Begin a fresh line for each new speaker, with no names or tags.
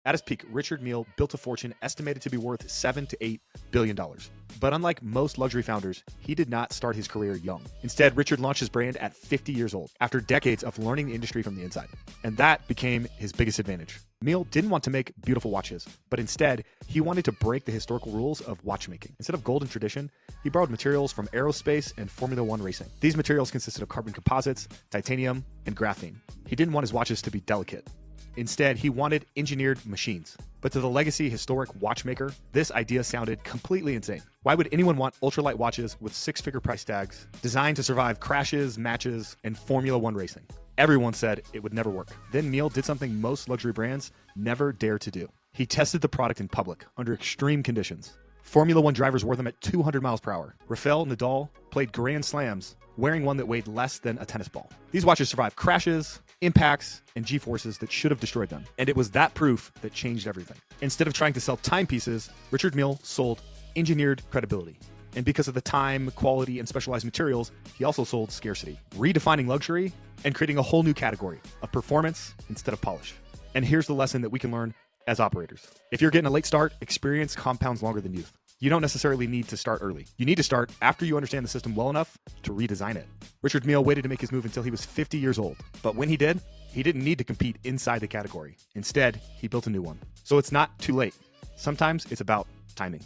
At his peak, Richard Mille built a fortune estimated to be worth $7 to $8 billion. But unlike most luxury founders, he did not start his career young. Instead, Richard launched his brand at 50 years old, after decades of learning the industry from the inside. And that became his biggest advantage. Mille didn't want to make beautiful watches, but instead, he wanted to break the historical rules of watchmaking. Instead of gold and tradition, he borrowed materials from aerospace and Formula One racing. These materials consisted of carbon composites, titanium, and graphene. He didn't want his watches to be delicate. Instead, he wanted engineered machines. But to the legacy historic watchmaker, this idea sounded completely insane. Why would anyone want ultralight watches with six-figure price tags, designed to survive crashes, matches, and Formula One racing? Everyone said it would never work. Then Mille did something most luxury brands never dare to do. He tested the product in public, under extreme conditions. Formula One drivers wore them at 200 miles per hour. Rafael Nadal played Grand Slams wearing one that weighed less than a tennis ball. These watches survived crashes, impacts, and G-forces that should have destroyed them. And it was that proof that changed everything. Instead of trying to sell timepieces, Richard Mille sold engineered credibility. And because of the time, quality, and specialized materials, he also sold scarcity, redefining luxury and creating a whole new category of performance instead of polish. And here's the lesson that we can learn as operators. If you're getting a late start, experience compounds longer than youth. You don't necessarily need to start early. You need to start after you understand the system well enough to redesign it. Richard Mille waited to make his move until he was 50 years old. But when he did, he didn't need to compete inside the category. Instead, he built a new one. So it's not too late. Sometimes it's about timing.